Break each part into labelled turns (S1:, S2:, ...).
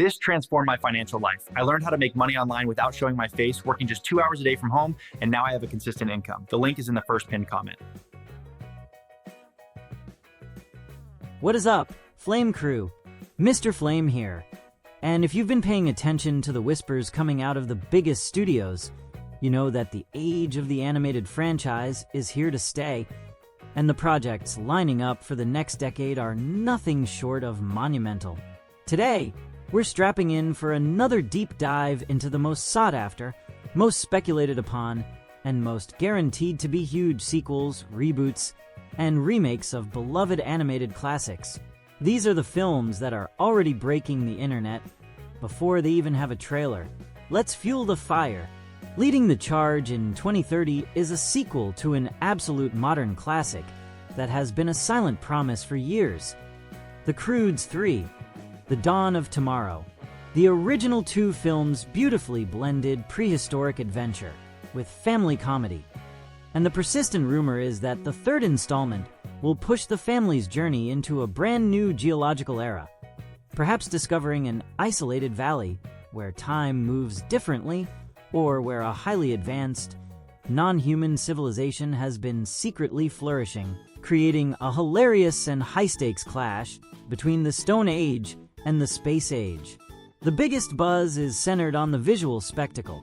S1: This transformed my financial life. I learned how to make money online without showing my face, working just 2 hours a day from home, and now I have a consistent income. The link is in the first pinned comment.
S2: What is up, Flame Crew? Mr. Flame here. And if you've been paying attention to the whispers coming out of the biggest studios, you know that the age of the animated franchise is here to stay, and the projects lining up for the next decade are nothing short of monumental. Today, we're strapping in for another deep dive into the most sought-after, most speculated upon, and most guaranteed to be huge sequels, reboots, and remakes of beloved animated classics. These are the films that are already breaking the internet before they even have a trailer. Let's fuel the fire. Leading the charge in 2030 is a sequel to an absolute modern classic that has been a silent promise for years. The Croods 3, The Dawn of Tomorrow. The original two films beautifully blended prehistoric adventure with family comedy. And the persistent rumor is that the third installment will push the family's journey into a brand new geological era, perhaps discovering an isolated valley where time moves differently, or where a highly advanced, non-human civilization has been secretly flourishing, creating a hilarious and high-stakes clash between the Stone Age and the Space Age. The biggest buzz is centered on the visual spectacle.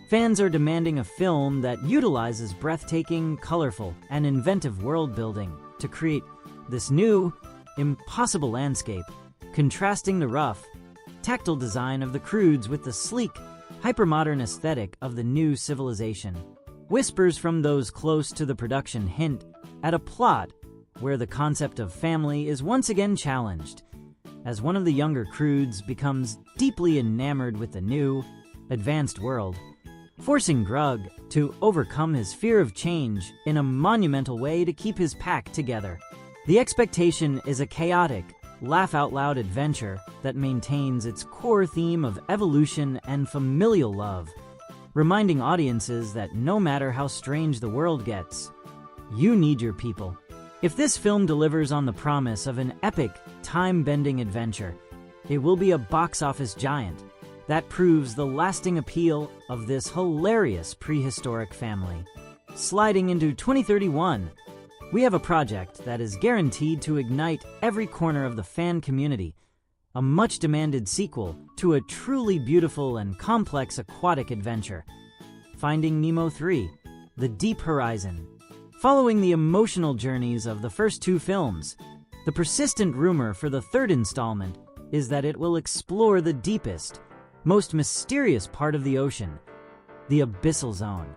S2: Fans are demanding a film that utilizes breathtaking, colorful, and inventive world-building to create this new, impossible landscape, contrasting the rough, tactile design of the Croods with the sleek, hypermodern aesthetic of the new civilization. Whispers from those close to the production hint at a plot where the concept of family is once again challenged, as one of the younger Croods becomes deeply enamored with the new, advanced world, forcing Grug to overcome his fear of change in a monumental way to keep his pack together. The expectation is a chaotic, laugh-out-loud adventure that maintains its core theme of evolution and familial love, reminding audiences that no matter how strange the world gets, you need your people. If this film delivers on the promise of an epic, time-bending adventure, it will be a box office giant that proves the lasting appeal of this hilarious prehistoric family. Sliding into 2031, we have a project that is guaranteed to ignite every corner of the fan community, a much-demanded sequel to a truly beautiful and complex aquatic adventure, Finding Nemo 3, The Deep Horizon. Following the emotional journeys of the first two films, the persistent rumor for the third installment is that it will explore the deepest, most mysterious part of the ocean, the abyssal zone,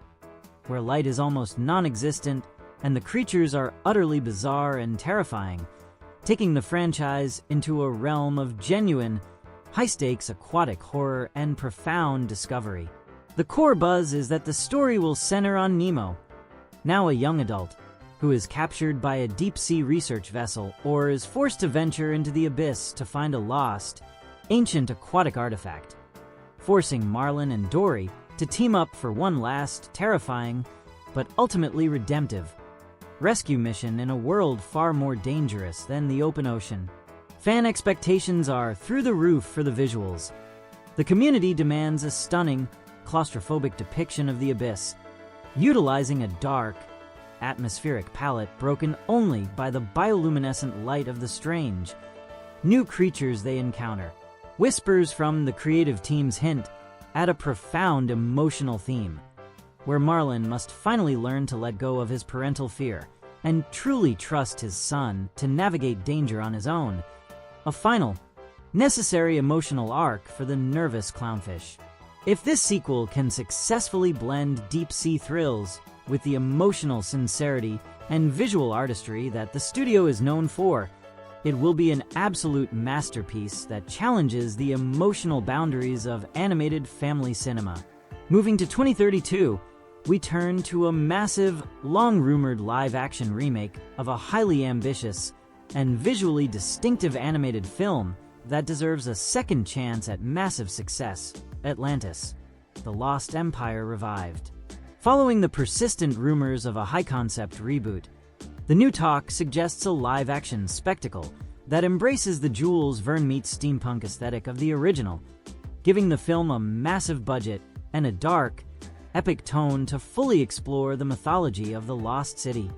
S2: where light is almost non-existent and the creatures are utterly bizarre and terrifying, taking the franchise into a realm of genuine, high-stakes aquatic horror and profound discovery. The core buzz is that the story will center on Nemo, now a young adult, who is captured by a deep-sea research vessel or is forced to venture into the abyss to find a lost, ancient aquatic artifact, forcing Marlin and Dory to team up for one last, terrifying, but ultimately redemptive rescue mission in a world far more dangerous than the open ocean. Fan expectations are through the roof for the visuals. The community demands a stunning, claustrophobic depiction of the abyss, utilizing a dark, atmospheric palette broken only by the bioluminescent light of the strange, new creatures they encounter. Whispers from the creative team's hint at a profound emotional theme, where Marlin must finally learn to let go of his parental fear and truly trust his son to navigate danger on his own. A final, necessary emotional arc for the nervous clownfish. If this sequel can successfully blend deep-sea thrills with the emotional sincerity and visual artistry that the studio is known for, it will be an absolute masterpiece that challenges the emotional boundaries of animated family cinema. Moving to 2032, we turn to a massive, long-rumored live-action remake of a highly ambitious and visually distinctive animated film that deserves a second chance at massive success, Atlantis, The Lost Empire Revived. Following the persistent rumors of a high-concept reboot, the new talk suggests a live-action spectacle that embraces the Jules Verne meets steampunk aesthetic of the original, giving the film a massive budget and a dark, epic tone to fully explore the mythology of the Lost City.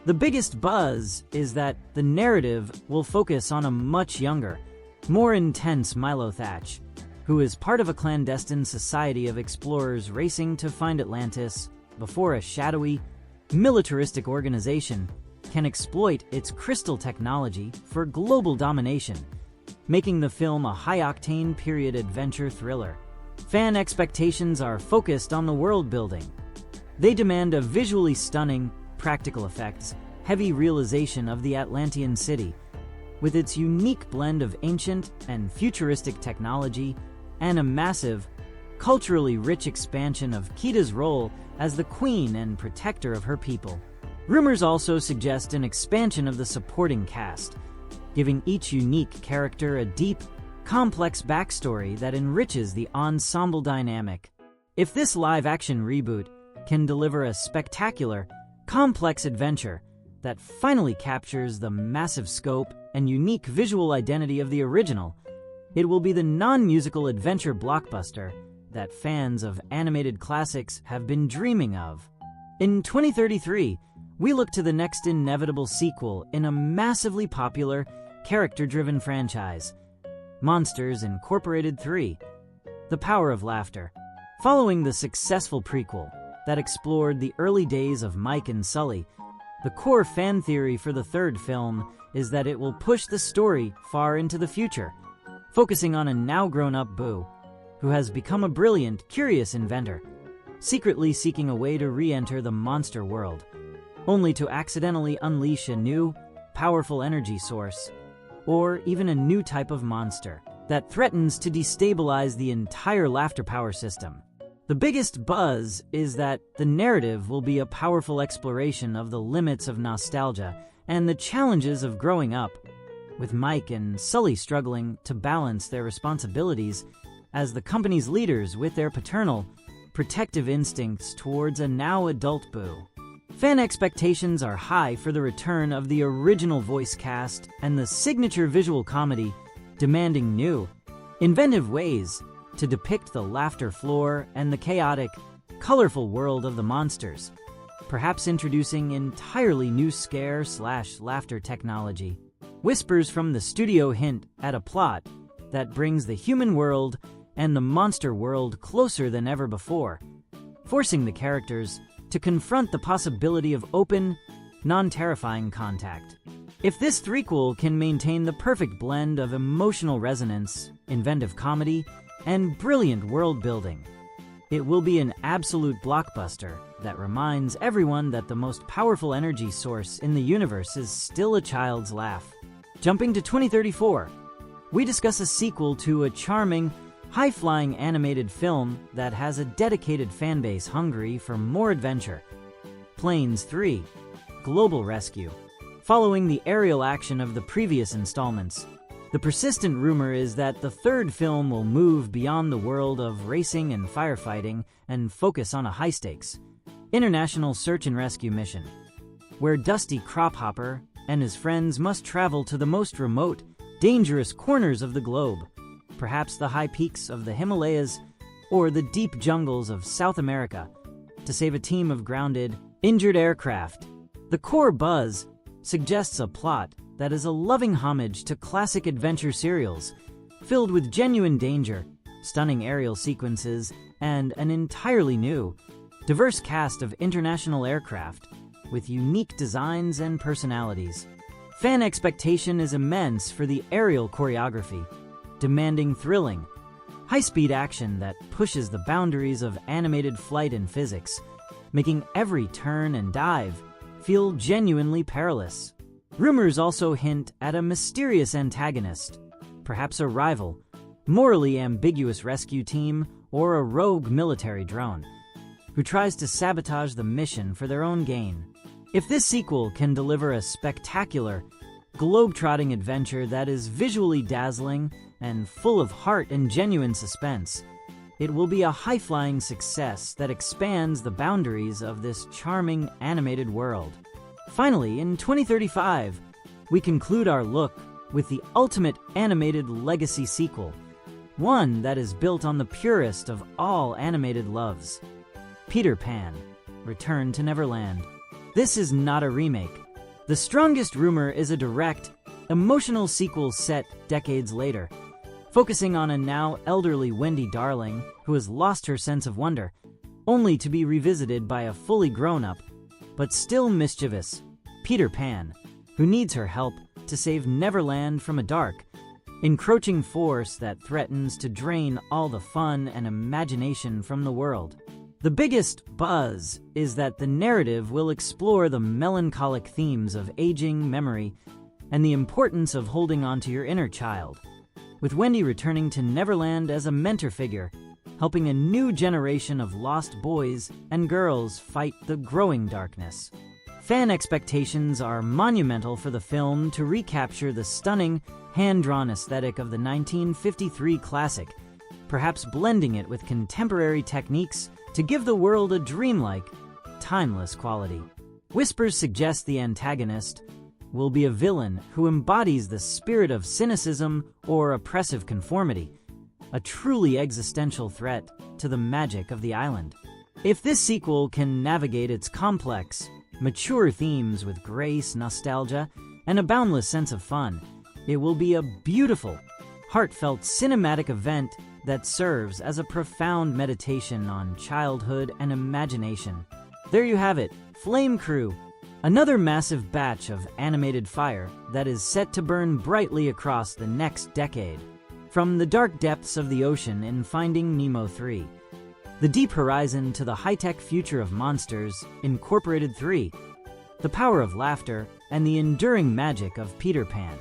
S2: The biggest buzz is that the narrative will focus on a much younger, more intense Milo Thatch, who is part of a clandestine society of explorers racing to find Atlantis before a shadowy, militaristic organization can exploit its crystal technology for global domination, making the film a high-octane period adventure thriller. Fan expectations are focused on the world building. They demand a visually stunning, practical effects, heavy realization of the Atlantean city, with its unique blend of ancient and futuristic technology and a massive, culturally rich expansion of Kita's role as the queen and protector of her people. Rumors also suggest an expansion of the supporting cast, giving each unique character a deep, complex backstory that enriches the ensemble dynamic. If this live-action reboot can deliver a spectacular, complex adventure that finally captures the massive scope and unique visual identity of the original, it will be the non-musical adventure blockbuster that fans of animated classics have been dreaming of. In 2033, we look to the next inevitable sequel in a massively popular, character-driven franchise, Monsters Incorporated 3: The Power of Laughter. Following the successful prequel that explored the early days of Mike and Sully, the core fan theory for the third film is that it will push the story far into the future, focusing on a now grown-up Boo, who has become a brilliant, curious inventor, secretly seeking a way to re-enter the monster world, only to accidentally unleash a new, powerful energy source, or even a new type of monster that threatens to destabilize the entire laughter power system. The biggest buzz is that the narrative will be a powerful exploration of the limits of nostalgia and the challenges of growing up, with Mike and Sully struggling to balance their responsibilities as the company's leaders with their paternal, protective instincts towards a now adult Boo. Fan expectations are high for the return of the original voice cast and the signature visual comedy, demanding new, inventive ways to depict the laughter floor and the chaotic, colorful world of the monsters, perhaps introducing entirely new scare/laughter technology. Whispers from the studio hint at a plot that brings the human world and the monster world closer than ever before, forcing the characters to confront the possibility of open, non-terrifying contact. If this threequel can maintain the perfect blend of emotional resonance, inventive comedy, and brilliant world building, it will be an absolute blockbuster that reminds everyone that the most powerful energy source in the universe is still a child's laugh. Jumping to 2034, we discuss a sequel to a charming, high-flying animated film that has a dedicated fanbase hungry for more adventure. Planes 3: Global Rescue. Following the aerial action of the previous installments, the persistent rumor is that the third film will move beyond the world of racing and firefighting and focus on a high-stakes, international search and rescue mission, where Dusty Crophopper and his friends must travel to the most remote, dangerous corners of the globe, perhaps the high peaks of the Himalayas or the deep jungles of South America, to save a team of grounded, injured aircraft. The core buzz suggests a plot that is a loving homage to classic adventure serials, filled with genuine danger, stunning aerial sequences, and an entirely new, diverse cast of international aircraft with unique designs and personalities. Fan expectation is immense for the aerial choreography, demanding thrilling, high-speed action that pushes the boundaries of animated flight and physics, making every turn and dive feel genuinely perilous. Rumors also hint at a mysterious antagonist, perhaps a rival, morally ambiguous rescue team, or a rogue military drone, who tries to sabotage the mission for their own gain. If this sequel can deliver a spectacular, globe-trotting adventure that is visually dazzling and full of heart and genuine suspense, it will be a high-flying success that expands the boundaries of this charming animated world. Finally, in 2035, we conclude our look with the ultimate animated legacy sequel, one that is built on the purest of all animated loves. Peter Pan, Return to Neverland. This is not a remake. The strongest rumor is a direct, emotional sequel set decades later, focusing on a now elderly Wendy Darling who has lost her sense of wonder, only to be revisited by a fully grown-up, but still mischievous, Peter Pan, who needs her help to save Neverland from a dark, encroaching force that threatens to drain all the fun and imagination from the world. The biggest buzz is that the narrative will explore the melancholic themes of aging, memory, and the importance of holding on to your inner child, with Wendy returning to Neverland as a mentor figure, helping a new generation of lost boys and girls fight the growing darkness. Fan expectations are monumental for the film to recapture the stunning, hand-drawn aesthetic of the 1953 classic, perhaps blending it with contemporary techniques to give the world a dreamlike, timeless quality. Whispers suggest the antagonist will be a villain who embodies the spirit of cynicism or oppressive conformity, a truly existential threat to the magic of the island. If this sequel can navigate its complex, mature themes with grace, nostalgia, and a boundless sense of fun, it will be a beautiful, heartfelt cinematic event that serves as a profound meditation on childhood and imagination. There you have it, Flame Crew, another massive batch of animated fire that is set to burn brightly across the next decade. From the dark depths of the ocean in Finding Nemo 3, the deep horizon to the high-tech future of Monsters, Incorporated 3, the power of laughter, and the enduring magic of Peter Pan.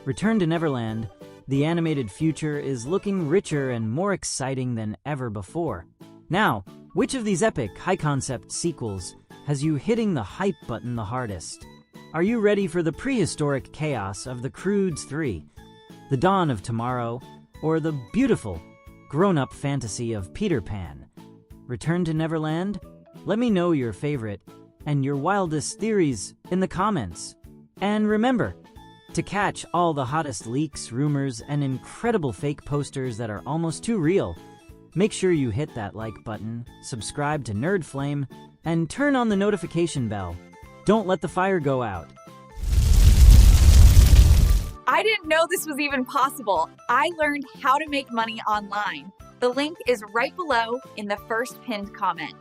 S2: Return to Neverland, the animated future is looking richer and more exciting than ever before. Now, which of these epic, high-concept sequels has you hitting the hype button the hardest? Are you ready for the prehistoric chaos of the Croods 3, the dawn of tomorrow, or the beautiful, grown-up fantasy of Peter Pan? Return to Neverland? Let me know your favorite and your wildest theories in the comments. And remember, to catch all the hottest leaks, rumors, and incredible fake posters that are almost too real, make sure you hit that like button, subscribe to Nerd Flame, and turn on the notification bell. Don't let the fire go out.
S3: I didn't know this was even possible. I learned how to make money online. The link is right below in the first pinned comment.